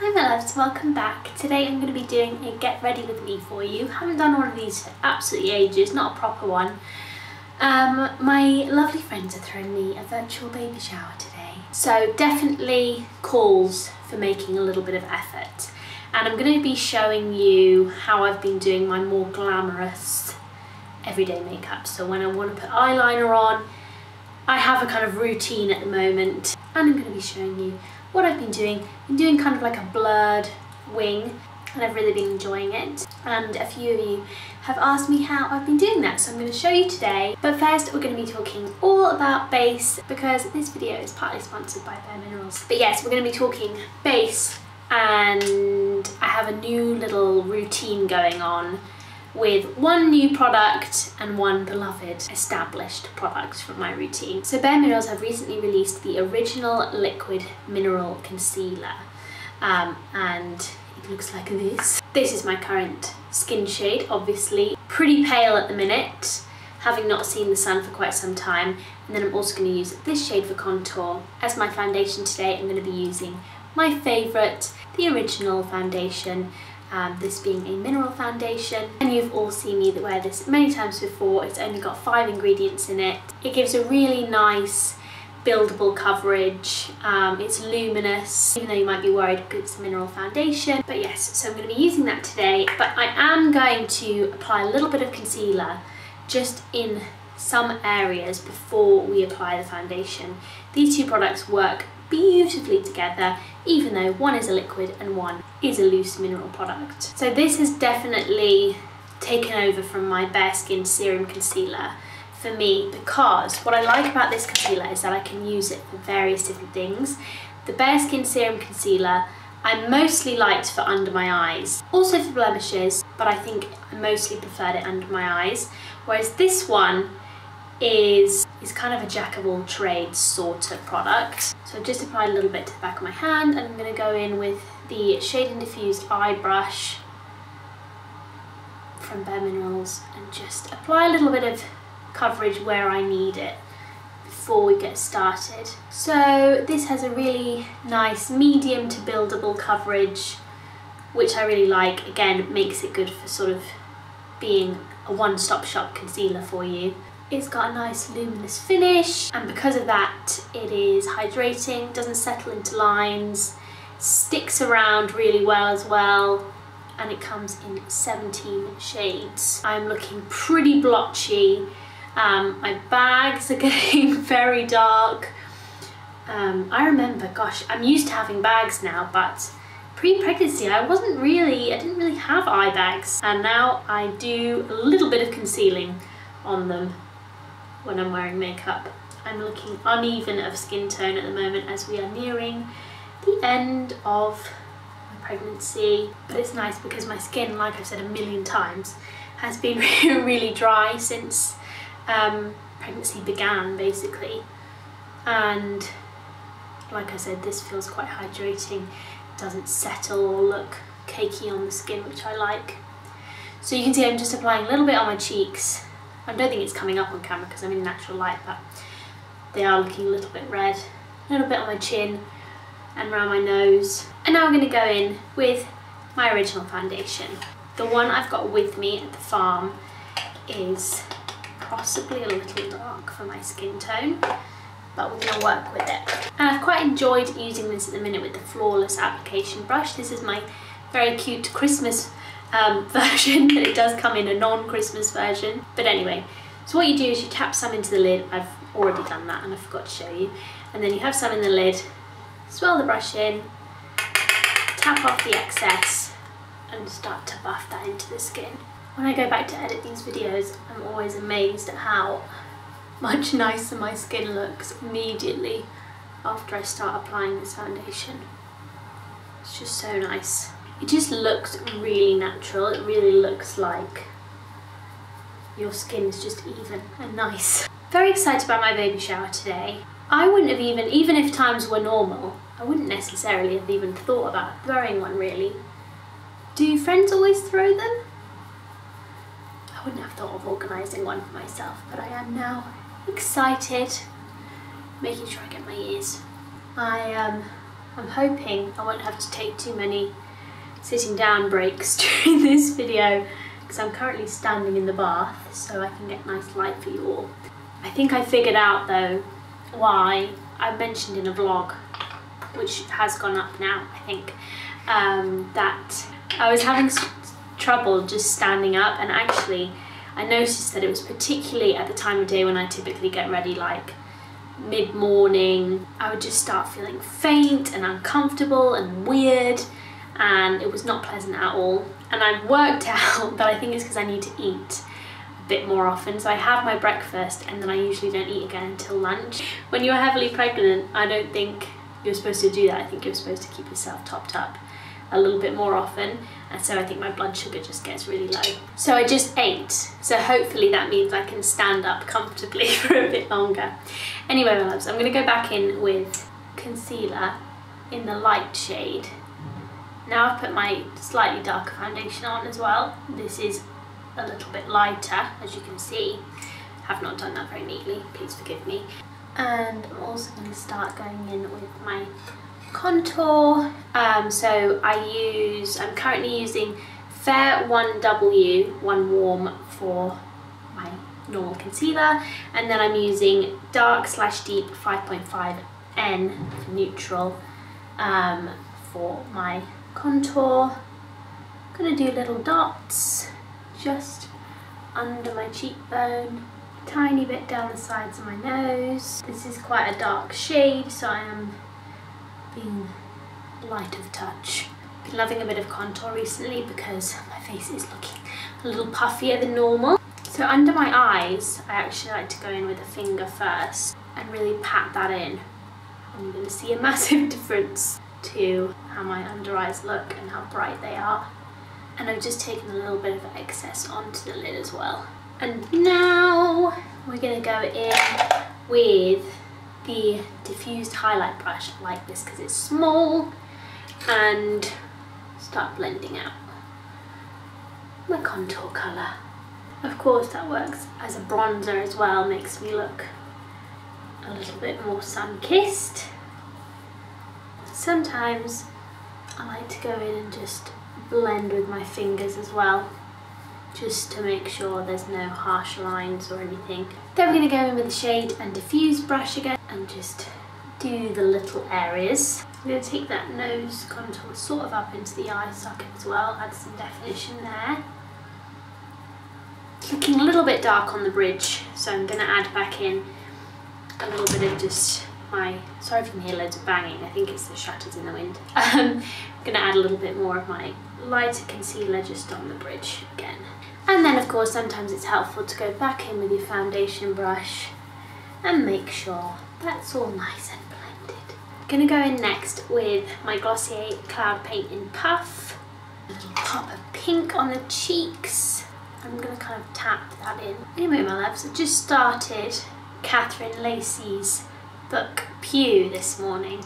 Hi my loves, welcome back. Today I'm going to be doing a get ready with me for you. Haven't done one of these for absolutely ages, not a proper one. My lovely friends are throwing me a virtual baby shower today. So definitely calls for making a little bit of effort. And I'm going to be showing you how I've been doing my more glamorous everyday makeup. So when I want to put eyeliner on, I have a kind of routine at the moment. And I'm going to be showing you what I've been doing. I'm doing kind of like a blurred wing and I've really been enjoying it. And a few of you have asked me how I've been doing that, so I'm going to show you today. But first we're going to be talking all about base because this video is partly sponsored by bareMinerals. But yes, we're going to be talking base, and I have a new little routine going on with one new product and one beloved established product from my routine. So bareMinerals have recently released the original liquid mineral concealer, and it looks like this. This is my current skin shade, obviously. Pretty pale at the minute, having not seen the sun for quite some time. And then I'm also going to use this shade for contour. As my foundation today, I'm going to be using my favourite, the original foundation. This being a mineral foundation, and you've all seen me wear this many times before. It's only got 5 ingredients in it. It gives a really nice buildable coverage. It's luminous, even though you might be worried because it's a mineral foundation. But yes, so I'm going to be using that today, but I am going to apply a little bit of concealer just in some areas before we apply the foundation. These two products work beautifully together, even though one is a liquid and one is a loose mineral product. So this has definitely taken over from my Bare Skin Serum Concealer for me, because what I like about this concealer is that I can use it for various different things. The Bare Skin Serum Concealer I mostly liked for under my eyes, also for blemishes, but I think I mostly preferred it under my eyes, whereas this one is kind of a jack of all trades sort of product. So I've just applied a little bit to the back of my hand, and I'm going to go in with the Shade and Diffuse eye brush from bareMinerals and just apply a little bit of coverage where I need it before we get started. So this has a really nice medium to buildable coverage, which I really like. Again, it makes it good for sort of being a one-stop shop concealer for you. It's got a nice luminous finish, and because of that it is hydrating, doesn't settle into lines, sticks around really well as well, and it comes in 17 shades. I'm looking pretty blotchy. My bags are getting very dark. I remember, gosh, I'm used to having bags now, but pre-pregnancy I didn't really have eye bags, and now I do a little bit of concealing on them when I'm wearing makeup. I'm looking uneven of skin tone at the moment as we are nearing the end of my pregnancy, but it's nice because my skin, like I've said a million times, has been really dry since pregnancy began basically, and like I said, this feels quite hydrating. It doesn't settle or look cakey on the skin, which I like. So you can see I'm just applying a little bit on my cheeks. I don't think it's coming up on camera because I'm in natural light, but they are looking a little bit red. A little bit on my chin and around my nose. And now I'm going to go in with my original foundation. The one I've got with me at the farm is possibly a little dark for my skin tone, but we're going to work with it. And I've quite enjoyed using this at the minute with the Flawless application brush. This is my very cute Christmas version, but it does come in a non-Christmas version. But anyway, so what you do is you tap some into the lid. I've already done that and I forgot to show you. And then you have some in the lid, swirl the brush in, tap off the excess and start to buff that into the skin. When I go back to edit these videos, I'm always amazed at how much nicer my skin looks immediately after I start applying this foundation. It's just so nice. It just looks really natural. It really looks like your skin is just even and nice. Very excited about my baby shower today. I wouldn't have even if times were normal, I wouldn't necessarily have even thought about throwing one really. Do friends always throw them? I wouldn't have thought of organising one for myself, but I am now excited, making sure I get my ears. I I'm hoping I won't have to take too many sitting down breaks during this video because I'm currently standing in the bath so I can get nice light for you all. I think I figured out though why I mentioned in a vlog, which has gone up now I think, that I was having trouble just standing up, and actually I noticed that it was particularly at the time of day when I typically get ready, like mid-morning. I would just start feeling faint and uncomfortable and weird, and it was not pleasant at all. And I've worked out that I think it's because I need to eat a bit more often. So I have my breakfast and then I usually don't eat again until lunch. When you're heavily pregnant, I don't think you're supposed to do that. I think you're supposed to keep yourself topped up a little bit more often, and so I think my blood sugar just gets really low. So I just ate, so hopefully that means I can stand up comfortably for a bit longer. Anyway, my loves, I'm going to go back in with concealer in the light shade. Now I've put my slightly darker foundation on as well. This is a little bit lighter, as you can see. I have not done that very neatly, please forgive me. And I'm also going to start going in with my contour. So I'm currently using Fair 1W, 1 Warm for my normal concealer, and then I'm using Dark/Deep 5.5N for neutral for my contour. I'm going to do little dots just under my cheekbone, tiny bit down the sides of my nose. This is quite a dark shade, so I am being light of touch. Been loving a bit of contour recently because my face is looking a little puffier than normal. So under my eyes, I actually like to go in with a finger first and really pat that in. And you're going to see a massive difference to how my under eyes look and how bright they are. And I've just taken a little bit of excess onto the lid as well. And now we're going to go in with the diffused highlight brush. I like this because it's small, and start blending out my contour colour. Of course that works as a bronzer as well, makes me look a little bit more sun-kissed. Sometimes I like to go in and just blend with my fingers as well, just to make sure there's no harsh lines or anything. Then we're going to go in with the shade and diffuse brush again and just do the little areas. I'm going to take that nose contour sort of up into the eye socket as well, add some definition there. It's looking a little bit dark on the bridge, so I'm going to add back in a little bit of just my, sorry if you can hear loads of banging, I think it's the shutters in the wind. I'm going to add a little bit more of my lighter concealer just on the bridge again. And then of course sometimes it's helpful to go back in with your foundation brush and make sure that's all nice and blended. I'm going to go in next with my Glossier Cloud Paint in Puff. A little pop of pink on the cheeks. I'm going to kind of tap that in. Anyway my loves, I just started Catherine Lacey's book Pew this morning,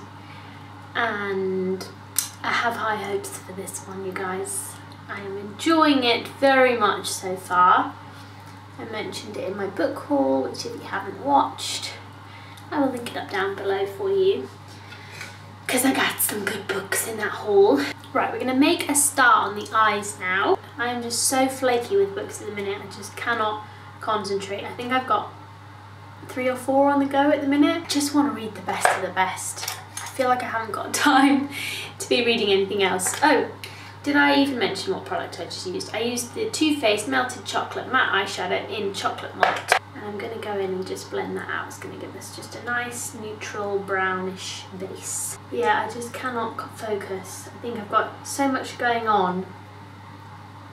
and I have high hopes for this one, you guys. I am enjoying it very much so far. I mentioned it in my book haul, which if you haven't watched, I will link it up down below for you, because I got some good books in that haul. Right, we're going to make a start on the eyes now. I am just so flaky with books at the minute, I just cannot concentrate. I think I've got 3 or 4 on the go at the minute. I just want to read the best of the best. I feel like I haven't got time to be reading anything else. Oh, did I even mention what product I just used? I used the Too Faced Melted Chocolate Matte Eyeshadow in Chocolate Malt. And I'm going to go in and just blend that out. It's going to give us just a nice neutral brownish base. Yeah, I just cannot focus. I think I've got so much going on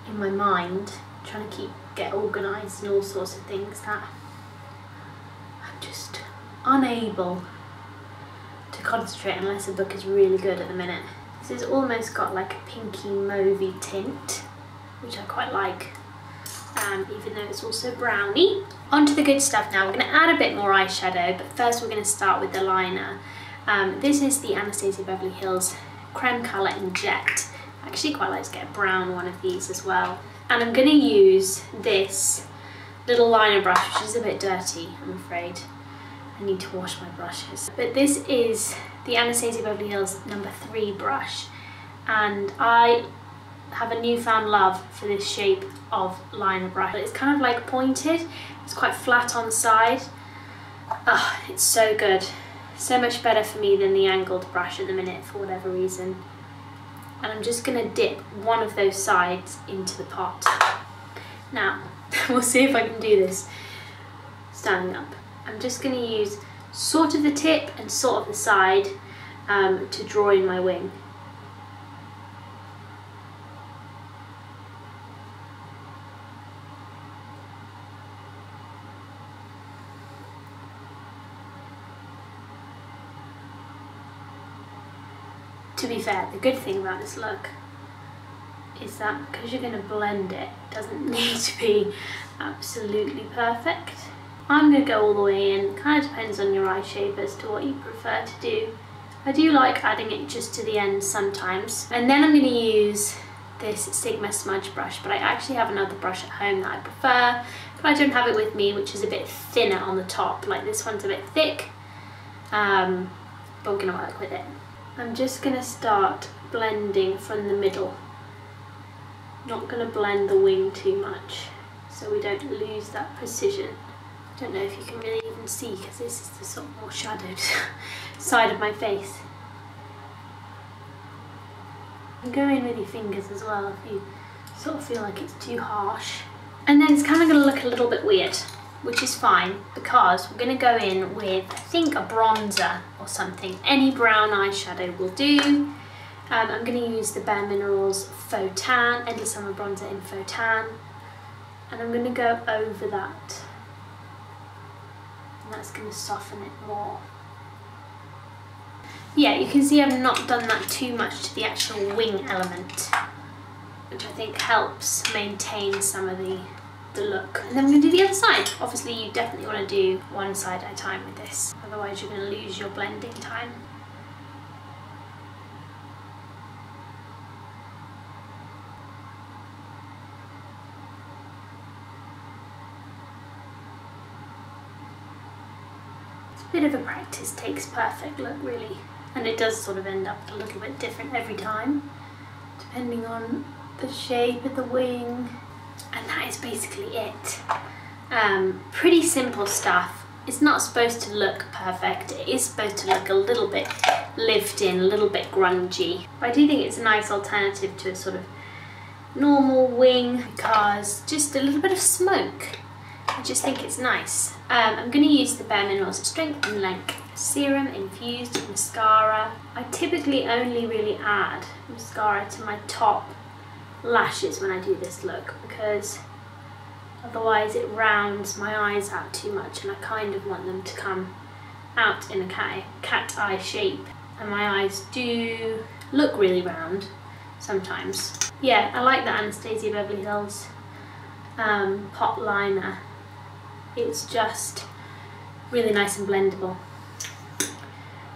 in my mind, trying to get organised and all sorts of things, that I'm just unable to concentrate unless a book is really good at the minute. This has almost got like a pinky mauvey tint, which I quite like, even though it's also browny. On to the good stuff now. We're going to add a bit more eyeshadow, but first we're going to start with the liner. This is the Anastasia Beverly Hills Creme Colour in Jet. I actually quite like to get a brown one of these as well. And I'm going to use this little liner brush, which is a bit dirty, I'm afraid. I need to wash my brushes. But this is the Anastasia Beverly Hills number 3 brush, and I have a newfound love for this shape of liner brush. It's kind of like pointed, it's quite flat on the side. It's so good. So much better for me than the angled brush at the minute for whatever reason. And I'm just going to dip one of those sides into the pot. Now, we'll see if I can do this standing up. I'm just going to use sort of the tip and sort of the side to draw in my wing. To be fair, the good thing about this look is that because you're going to blend it, it doesn't need to be absolutely perfect. I'm going to go all the way in. Kind of depends on your eye shape as to what you prefer to do. I do like adding it just to the end sometimes. And then I'm going to use this Sigma smudge brush, but I actually have another brush at home that I prefer, but I don't have it with me, which is a bit thinner on the top. Like this one's a bit thick, but we're going to work with it. I'm just going to start blending from the middle. Not going to blend the wing too much so we don't lose that precision. I don't know if you can really even see because this is the sort of more shadowed side of my face. You can go in with your fingers as well if you sort of feel like it's too harsh. And then it's kind of going to look a little bit weird, which is fine because we're going to go in with, I think, a bronzer or something. Any brown eyeshadow will do. I'm going to use the bareMinerals Faux Tan, Endless Summer Bronzer in Faux Tan. And I'm going to go over that. And that's going to soften it more. Yeah, you can see I've not done that too much to the actual wing element, which I think helps maintain some of the look. And then we're going to do the other side. Obviously you definitely want to do one side at a time with this, otherwise you're going to lose your blending time. It's a bit of a practice takes perfect look really, and it does sort of end up a little bit different every time depending on the shape of the wing. And that is basically it. Pretty simple stuff. It's not supposed to look perfect. It is supposed to look a little bit lived in, a little bit grungy. But I do think it's a nice alternative to a sort of normal wing because just a little bit of smoke. I just think it's nice. I'm going to use the bareMinerals Strength and Length Serum Infused Mascara. I typically only really add mascara to my top lashes when I do this look because otherwise it rounds my eyes out too much, and I kind of want them to come out in a cat eye shape, and my eyes do look really round sometimes. Yeah, I like the Anastasia Beverly Hills pot liner. It's just really nice and blendable,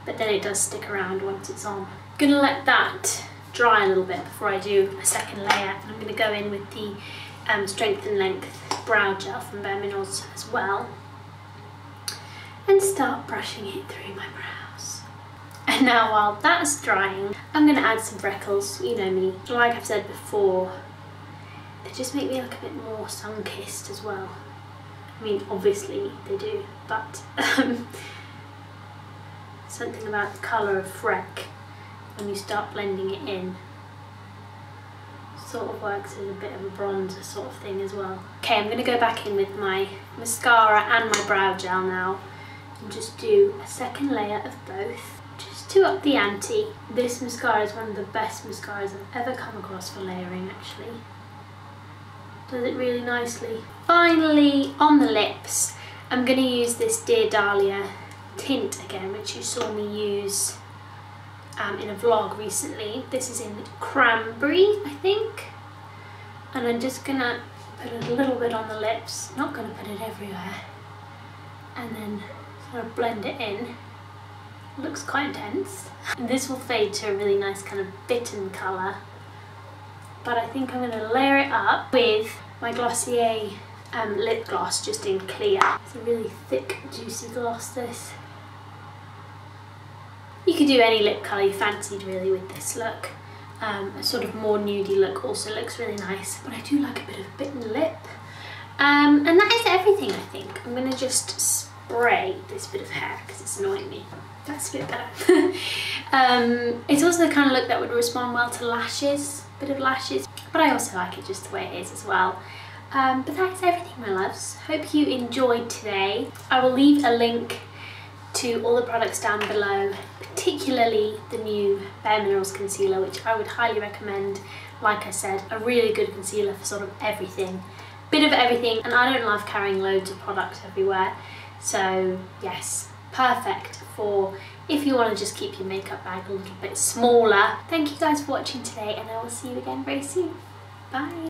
but then it does stick around once it's on. I'm gonna let that dry a little bit before I do a second layer, and I'm going to go in with the Strength and Length brow gel from bareMinerals as well and start brushing it through my brows. And now while that's drying, I'm going to add some freckles. You know me, like I've said before, they just make me look a bit more sun-kissed as well. I mean, obviously they do, but something about the colour of freck when you start blending it in sort of works as a bit of a bronzer sort of thing as well. Okay, I'm going to go back in with my mascara and my brow gel now and just do a second layer of both just to up the ante. This mascara is one of the best mascaras I've ever come across for layering actually. Does it really nicely. Finally, on the lips, I'm going to use this Dear Dahlia tint again, which you saw me use in a vlog recently. This is in Cranberry, I think. And I'm just going to put a little bit on the lips, not going to put it everywhere, and then sort of blend it in. It looks quite intense. And this will fade to a really nice kind of bitten colour. But I think I'm going to layer it up with my Glossier lip gloss, just in clear. It's a really thick, juicy gloss, this. You could do any lip colour you fancied really with this look. A sort of more nudie look also looks really nice, but I do like a bit of bitten lip. And that is everything, I think. I'm going to just spray this bit of hair because it's annoying me. That's a bit better. It's also the kind of look that would respond well to lashes, a bit of lashes, but I also like it just the way it is as well. But that's everything, my loves. Hope you enjoyed today. I will leave a link to all the products down below, particularly the new bareMinerals concealer, which I would highly recommend. Like I said, a really good concealer for sort of everything. Bit of everything, and I don't love carrying loads of products everywhere. So yes, perfect for if you want to just keep your makeup bag a little bit smaller. Thank you guys for watching today, and I will see you again very soon. Bye!